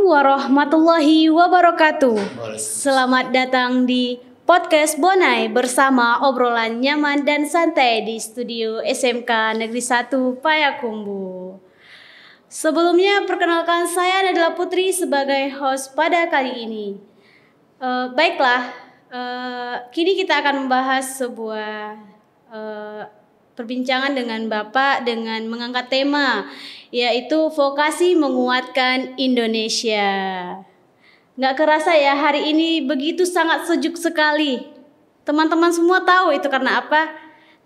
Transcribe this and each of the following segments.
warahmatullahi wabarakatuh. Selamat datang di podcast Bonai bersama obrolan nyaman dan santai di studio SMK Negeri 1 Payakumbuh. Sebelumnya perkenalkan, saya adalah Putri sebagai host pada kali ini. Kini kita akan membahas sebuah perbincangan dengan Bapak dengan mengangkat tema yaitu vokasi menguatkan Indonesia. Nggak kerasa ya, hari ini begitu sangat sejuk sekali. Teman-teman semua tahu itu karena apa?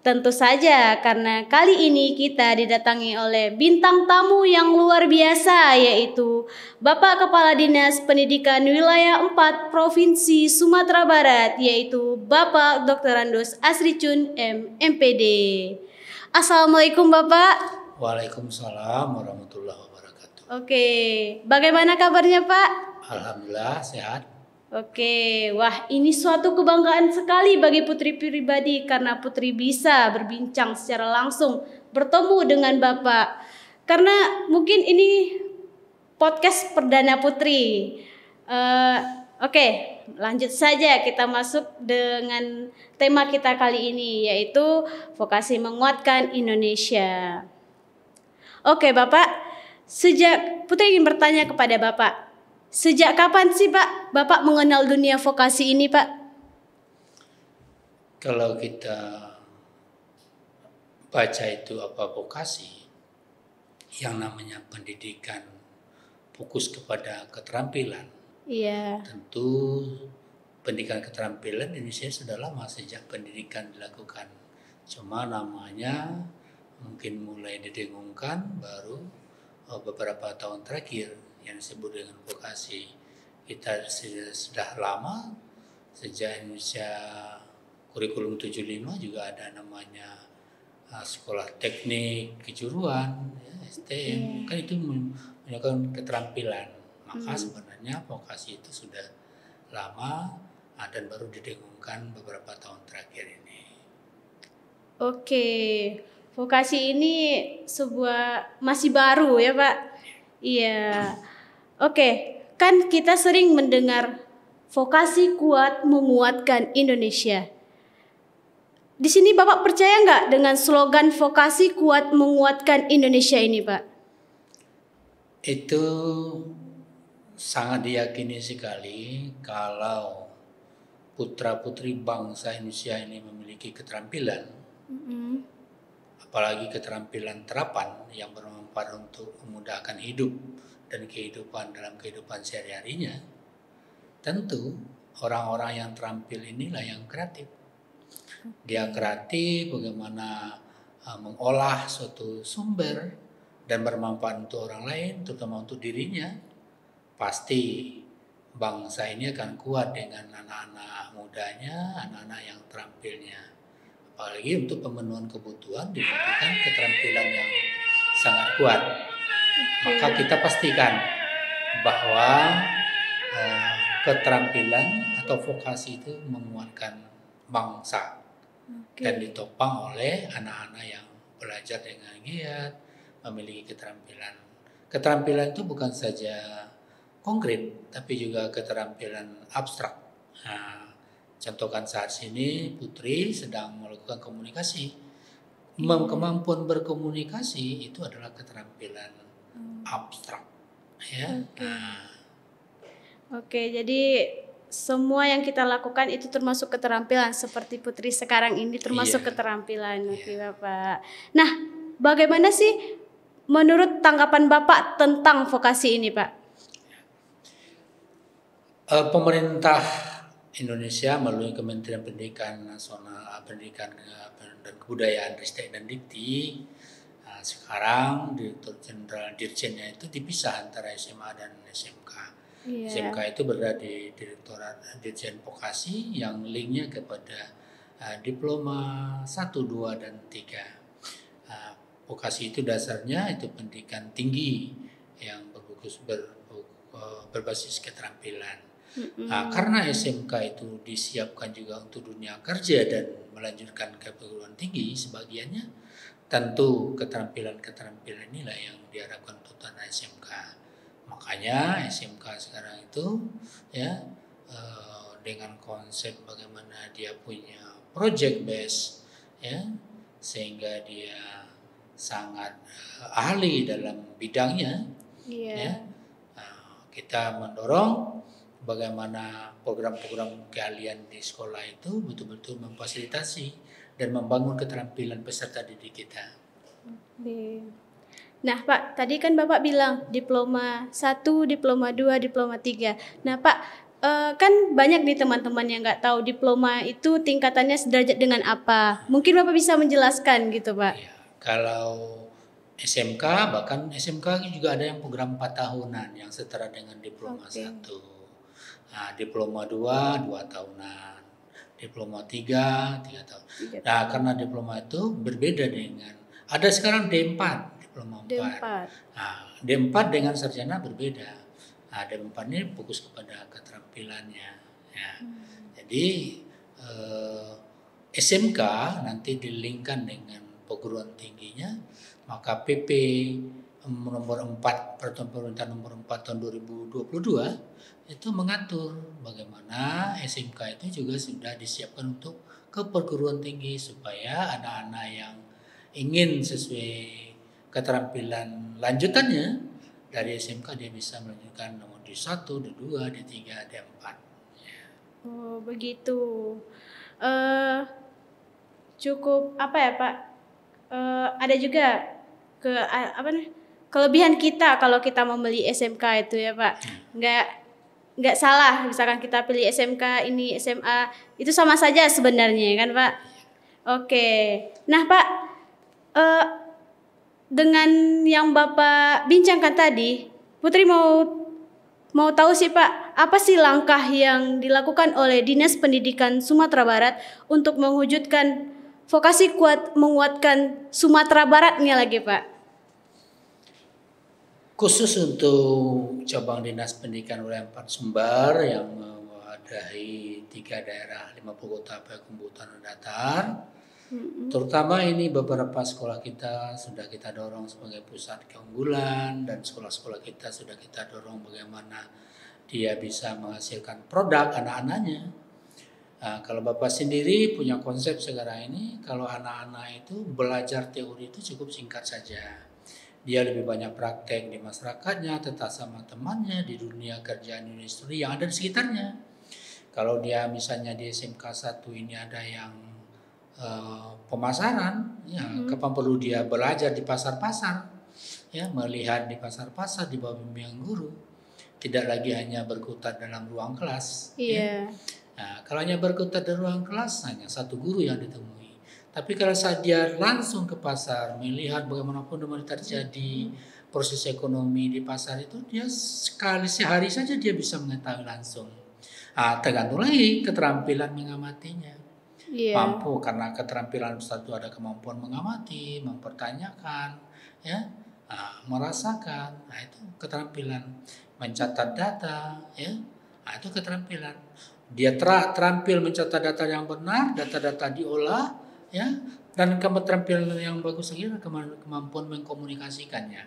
Tentu saja karena kali ini kita didatangi oleh bintang tamu yang luar biasa, yaitu Bapak Kepala Dinas Pendidikan Wilayah 4 Provinsi Sumatera Barat, yaitu Bapak Dr. Andos Asricun MPD. Assalamualaikum Bapak. Waalaikumsalam warahmatullahi wabarakatuh. Oke, bagaimana kabarnya Pak? Alhamdulillah sehat. Oke, wah ini suatu kebanggaan sekali bagi Putri pribadi karena Putri bisa berbincang secara langsung bertemu dengan Bapak. Karena mungkin ini podcast perdana Putri. Oke, lanjut saja kita masuk dengan tema kita kali ini yaitu vokasi menguatkan Indonesia. Oke Bapak, Putri ingin bertanya kepada Bapak. Sejak kapan sih Pak Bapak mengenal dunia vokasi ini Pak? Kalau kita baca itu apa vokasi, yang namanya pendidikan fokus kepada keterampilan. Iya. Tentu pendidikan keterampilan Indonesia sudah lama sejak pendidikan dilakukan. Cuma namanya mungkin mulai didengungkan baru beberapa tahun terakhir yang disebut dengan vokasi. Kita sudah lama sejak Indonesia kurikulum 75 juga ada namanya sekolah teknik kejuruan, STM, kan itu menunjukkan keterampilan. Maka sebenarnya vokasi itu sudah lama dan baru didengungkan beberapa tahun terakhir ini. Oke, vokasi ini masih baru ya Pak? Iya. Oke, kan kita sering mendengar vokasi kuat menguatkan Indonesia. Di sini Bapak percaya nggak dengan slogan vokasi kuat menguatkan Indonesia ini Pak? Itu sangat diyakini sekali kalau putra-putri bangsa Indonesia ini memiliki keterampilan, apalagi keterampilan terapan yang bermanfaat untuk memudahkan hidup dan kehidupan dalam kehidupan sehari-harinya. Tentu orang-orang yang terampil inilah yang kreatif. Dia kreatif bagaimana mengolah suatu sumber dan bermanfaat untuk orang lain, terutama untuk dirinya. Pasti bangsa ini akan kuat dengan anak-anak mudanya, anak-anak yang terampilnya. Apalagi untuk pemenuhan kebutuhan dibutuhkan keterampilan yang sangat kuat. Maka kita pastikan bahwa keterampilan atau vokasi itu menguatkan bangsa dan ditopang oleh anak-anak yang belajar dengan giat, memiliki keterampilan. Keterampilan itu bukan saja konkret, tapi juga keterampilan abstrak. Nah, contohkan saat ini Putri sedang melakukan komunikasi. Kemampuan berkomunikasi itu adalah keterampilan abstrak. Ya. Oke, jadi semua yang kita lakukan itu termasuk keterampilan seperti Putri sekarang ini termasuk keterampilan. Oke, Bapak. Nah, bagaimana sih menurut tanggapan Bapak tentang vokasi ini, Pak? Pemerintah Indonesia melalui Kementerian Pendidikan Nasional, Pendidikan dan Kebudayaan, Ristek dan Dikti, sekarang Direktur Jenderal Dirjennya itu dipisah antara SMA dan SMK. SMK itu berada di Direktorat Dirjen Vokasi yang linknya kepada diploma 1, 2, dan 3. Vokasi itu dasarnya itu pendidikan tinggi yang berbasis keterampilan. Karena SMK itu disiapkan juga untuk dunia kerja dan melanjutkan ke perguruan tinggi sebagiannya, tentu keterampilan inilah yang diharapkan untuk anak SMK. Makanya SMK sekarang itu ya dengan konsep bagaimana dia punya project base ya, sehingga dia sangat ahli dalam bidangnya ya. Kita mendorong bagaimana program-program keahlian di sekolah itu betul-betul memfasilitasi dan membangun keterampilan peserta didik kita. Nah Pak, tadi kan Bapak bilang diploma 1, diploma 2, diploma 3. Nah Pak, kan banyak nih teman-teman yang nggak tahu diploma itu tingkatannya sederajat dengan apa. Mungkin Bapak bisa menjelaskan gitu Pak. Ya, kalau SMK, bahkan SMK juga ada yang program 4 tahunan yang setara dengan diploma 1. Nah, diploma 2, 2 tahunan. Diploma 3, 3 tahun. Nah, karena diploma itu berbeda dengan, ada sekarang D4, diploma 4. Nah, D4 dengan sarjana berbeda. Nah, D4 ini fokus kepada keterampilannya. Ya. Jadi SMK nanti dilingkan dengan perguruan tingginya, maka PP nomor 4 Peraturan Pemerintah nomor 4 tahun 2022 itu mengatur bagaimana SMK itu juga sudah disiapkan untuk ke perguruan tinggi supaya anak-anak yang ingin sesuai keterampilan lanjutannya dari SMK dia bisa melanjutkan nomor D1, D2, D3, D4. Ya. Oh begitu. Cukup apa ya Pak? Ada juga kelebihan kita kalau kita membeli SMK itu ya Pak. Nggak salah misalkan kita pilih SMK ini SMA itu sama saja sebenarnya kan Pak. Oke. Nah Pak, dengan yang Bapak bincangkan tadi, Putri mau tahu sih Pak, apa sih langkah yang dilakukan oleh Dinas Pendidikan Sumatera Barat untuk mewujudkan vokasi kuat menguatkan Sumatera Baratnya lagi Pak? Khusus untuk cabang Dinas Pendidikan Wilayah 4 Sumbar yang mewadahi 3 daerah 50 kota Payakumbuh Tanah Datar, terutama ini beberapa sekolah kita sudah kita dorong sebagai pusat keunggulan dan sekolah-sekolah kita sudah kita dorong bagaimana dia bisa menghasilkan produk anak-anaknya. Nah, kalau Bapak sendiri punya konsep sekarang ini, kalau anak-anak itu belajar teori itu cukup singkat saja. Dia lebih banyak praktek di masyarakatnya, tetap sama temannya, di dunia kerja industri yang ada di sekitarnya. Kalau dia misalnya di SMK 1 ini ada yang pemasaran, ya kapan perlu dia belajar di pasar-pasar, ya melihat di pasar-pasar di bawah bimbingan guru, tidak lagi hanya berkutat dalam ruang kelas. Ya. Nah, kalau hanya berkutat di ruang kelas hanya satu guru yang ditemui. Tapi kalau saat dia langsung ke pasar melihat bagaimana fundamental terjadi proses ekonomi di pasar itu, dia sehari saja dia bisa mengetahui langsung. Nah, tergantung lagi keterampilan mengamatinya. Mampu karena keterampilan satu ada kemampuan mengamati, mempertanyakan, ya, merasakan. Nah, itu keterampilan mencatat data, ya. Nah, itu keterampilan. Dia terampil mencatat data yang benar, data-data diolah, ya, dan keterampilan yang bagus lagi kemampuan mengkomunikasikannya,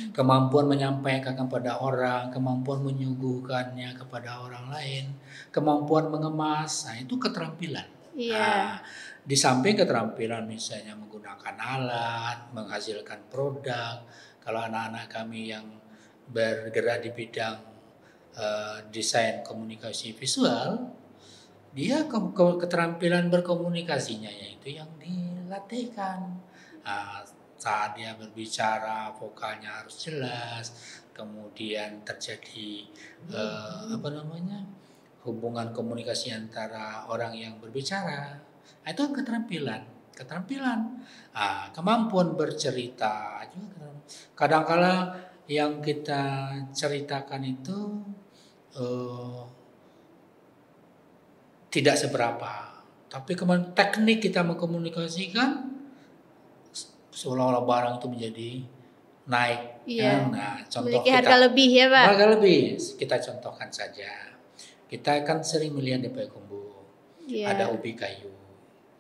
kemampuan menyampaikan kepada orang, kemampuan menyuguhkannya kepada orang lain, kemampuan mengemas. Nah, itu keterampilan. Nah, di samping keterampilan misalnya menggunakan alat, menghasilkan produk. Kalau anak-anak kami yang bergerak di bidang desain komunikasi visual, dia keterampilan berkomunikasinya yaitu yang dilatihkan. Saat dia berbicara vokalnya harus jelas, kemudian terjadi hubungan komunikasi antara orang yang berbicara. Itu keterampilan. Kemampuan bercerita juga. Kadang-kala yang kita ceritakan itu tidak seberapa, tapi kemudian teknik kita mengkomunikasikan seolah-olah barang itu menjadi naik. Nah, contoh kita harga lebih ya Pak. Harga lebih, kita contohkan saja. Kita kan sering melihat di Payakumbuh ada ubi kayu.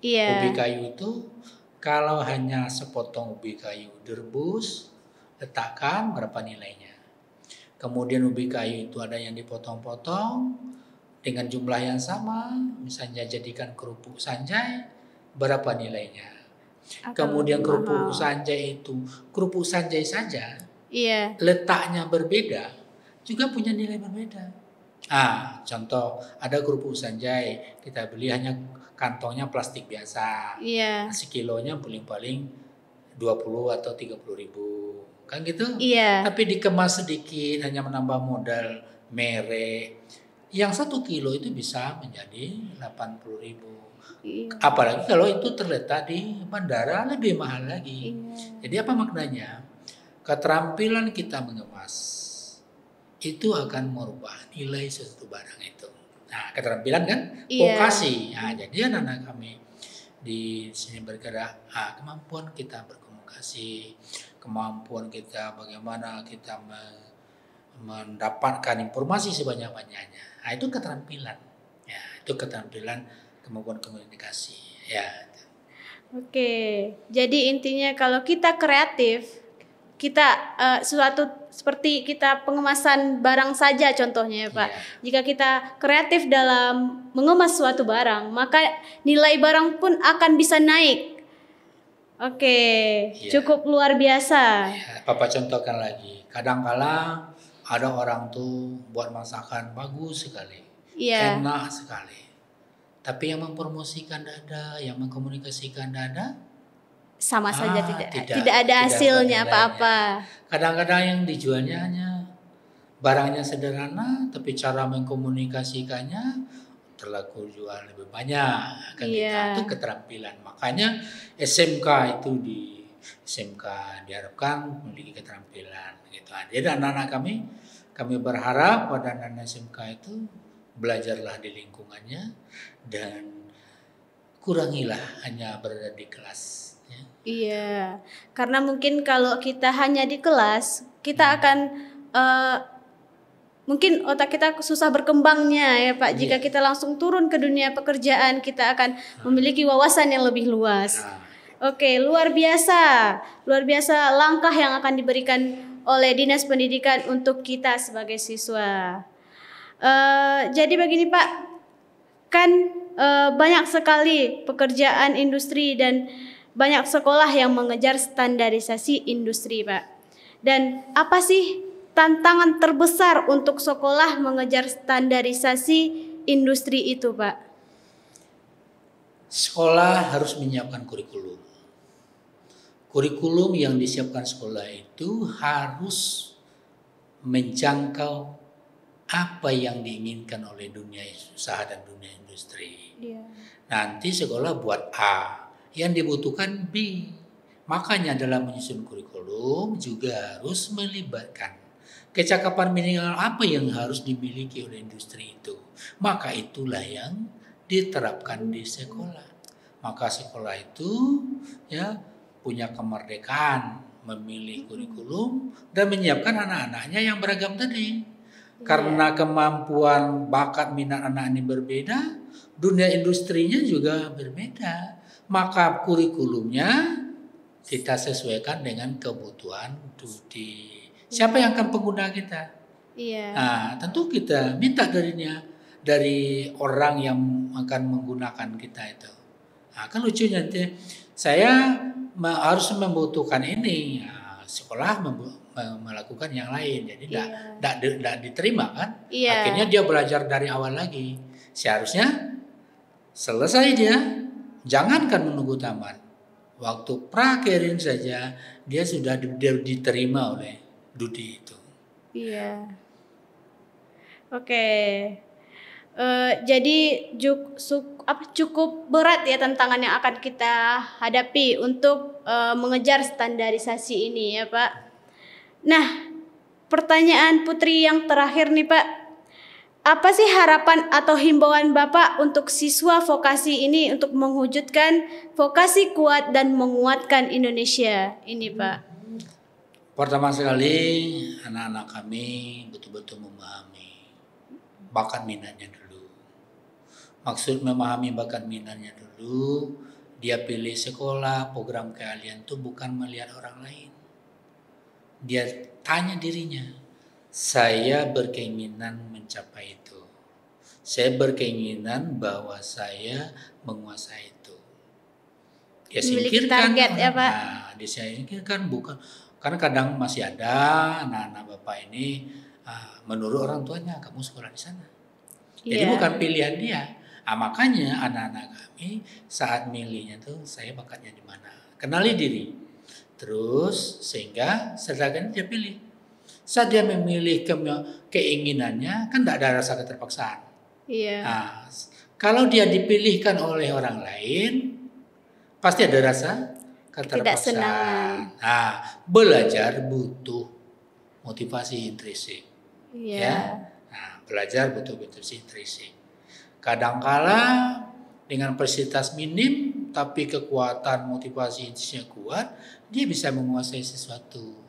Ubi kayu itu kalau hanya sepotong ubi kayu direbus, letakkan berapa nilainya? Kemudian ubi kayu itu ada yang dipotong-potong dengan jumlah yang sama, misalnya jadikan kerupuk sanjay, berapa nilainya? Kemudian kerupuk sanjay itu, kerupuk sanjay saja, letaknya berbeda, juga punya nilai berbeda. Contoh, ada kerupuk sanjay, kita beli hanya kantongnya plastik biasa, sekilonya paling-paling 20 atau 30 ribu. Kan gitu? Tapi dikemas sedikit, hanya menambah modal merek. Yang 1 kilo itu bisa menjadi 80 ribu. Apalagi kalau itu terletak di bandara, lebih mahal lagi. Jadi apa maknanya? Keterampilan kita mengemas itu akan merubah nilai sesuatu barang itu. Nah, keterampilan kan vokasi. Nah, jadi anak-anak kami di sini bergerak, kemampuan kita berkomunikasi, kemampuan kita bagaimana kita mendapatkan informasi sebanyak-banyaknya. Nah, itu keterampilan. Ya, itu keterampilan kemampuan komunikasi. Ya. Oke, jadi intinya kalau kita kreatif, kita suatu seperti kita pengemasan barang saja contohnya ya Pak. Jika kita kreatif dalam mengemas suatu barang, maka nilai barang pun akan bisa naik. Oke, cukup luar biasa. Papa contohkan lagi. Kadang-kala ada orang tuh buat masakan bagus sekali, enak sekali. Tapi yang mempromosikan tidak ada, yang mengkomunikasikan tidak ada, sama saja tidak ada hasilnya apa-apa. Kadang-kadang yang dijualnya hanya barangnya sederhana, tapi cara mengkomunikasikannya terlaku jual lebih banyak. Kan itu keterampilan. Makanya SMK itu di SMK diharapkan memiliki keterampilan. Gitu. Jadi anak-anak kami berharap pada anak SMK itu belajarlah di lingkungannya dan kurangilah hanya berada di kelas. Iya, karena mungkin kalau kita hanya di kelas, kita akan mungkin otak kita susah berkembangnya ya Pak. Jika kita langsung turun ke dunia pekerjaan, kita akan memiliki wawasan yang lebih luas. Oke, luar biasa langkah yang akan diberikan oleh Dinas Pendidikan untuk kita sebagai siswa. Jadi begini Pak, kan banyak sekali pekerjaan industri dan banyak sekolah yang mengejar standarisasi industri, Pak. Dan apa sih tantangan terbesar untuk sekolah mengejar standarisasi industri itu, Pak? Sekolah harus menyiapkan kurikulum. Kurikulum yang disiapkan sekolah itu harus menjangkau apa yang diinginkan oleh dunia usaha dan dunia industri. Nanti sekolah buat A, yang dibutuhkan B. Makanya dalam menyusun kurikulum juga harus melibatkan kecakapan minimal apa yang harus dimiliki oleh industri itu. Maka itulah yang diterapkan di sekolah. Maka sekolah itu punya kemerdekaan memilih kurikulum dan menyiapkan anak-anaknya yang beragam tadi. Karena kemampuan bakat minat anak ini berbeda, dunia industrinya juga berbeda. Maka kurikulumnya kita sesuaikan dengan kebutuhan studi. Siapa yang akan pengguna kita? Nah, tentu kita minta dari orang yang akan menggunakan kita itu. Nah, kan lucunya nanti saya harus membutuhkan ini. Nah, sekolah melakukan yang lain, jadi tidak diterima kan? Akhirnya dia belajar dari awal lagi. Seharusnya selesai dia. Jangankan menunggu tamat, waktu prakerin saja dia sudah diterima oleh Dudi itu. Oke. Jadi cukup berat ya tantangan yang akan kita hadapi untuk mengejar standarisasi ini ya Pak. Nah, pertanyaan Putri yang terakhir nih Pak. Apa sih harapan atau himbauan Bapak untuk siswa vokasi ini untuk mewujudkan vokasi kuat dan menguatkan Indonesia ini Pak? Pertama sekali anak-anak kami betul-betul memahami bakat minatnya dulu. Maksud memahami bakat minatnya dulu, dia pilih sekolah, program keahlian itu bukan melihat orang lain. Dia tanya dirinya, Saya berkeinginan mencapai itu. Saya berkeinginan bahwa saya menguasai itu. Ya Memiliki singkirkan target ya, orang. Pak. Nah, disingkirkan bukan karena kadang masih ada anak-anak Bapak ini menurut orang tuanya kamu sekolah di sana. Jadi Iya. bukan pilihan dia. Makanya anak-anak kami saat milihnya tuh saya bakatnya di mana. Kenali diri. Terus sehingga sedangkan dia pilih. Saat dia memilih keinginannya kan tidak ada rasa keterpaksaan. Iya. Nah, kalau dia dipilihkan oleh orang lain pasti ada rasa keterpaksaan. Ketidaksenangan. Nah, belajar butuh motivasi intrinsik. Iya. Ya. Nah, belajar butuh motivasi intrinsik. Kadangkala dengan fasilitas minim tapi kekuatan motivasi intrinsiknya kuat, dia bisa menguasai sesuatu.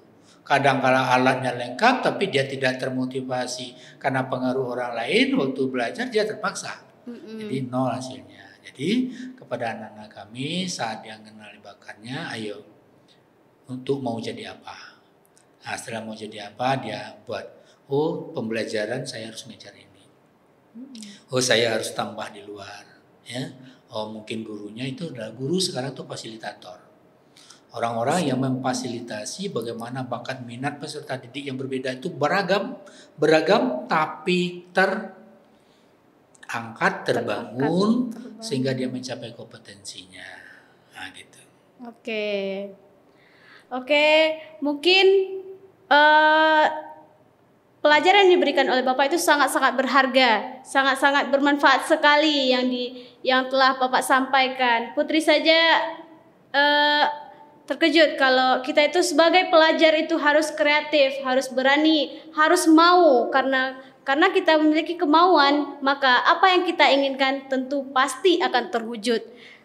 Kadangkala alatnya lengkap tapi dia tidak termotivasi karena pengaruh orang lain, waktu belajar dia terpaksa. Jadi nol hasilnya. Jadi kepada anak-anak kami saat dia mengenali bakatnya, ayo untuk mau jadi apa. Nah, setelah mau jadi apa dia buat, pembelajaran saya harus ngejar ini. Saya harus tambah di luar. Ya. Mungkin gurunya itu adalah guru sekarang tuh fasilitator. Orang-orang yang memfasilitasi bagaimana bakat minat peserta didik yang berbeda itu beragam tapi terangkat, terbangun sehingga dia mencapai kompetensinya. Nah, gitu. Oke, mungkin pelajaran yang diberikan oleh Bapak itu sangat-sangat berharga, sangat-sangat bermanfaat sekali yang telah Bapak sampaikan. Putri saja terkejut kalau kita itu sebagai pelajar itu harus kreatif, harus berani, harus mau karena kita memiliki kemauan, maka apa yang kita inginkan tentu pasti akan terwujud.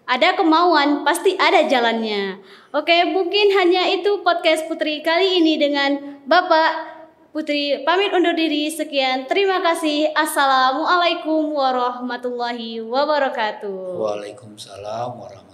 Ada kemauan, pasti ada jalannya. Oke, mungkin hanya itu podcast Putri kali ini dengan Bapak. Putri pamit undur diri. Sekian, terima kasih. Assalamualaikum warahmatullahi wabarakatuh. Waalaikumsalam warahmatullahi wabarakatuh.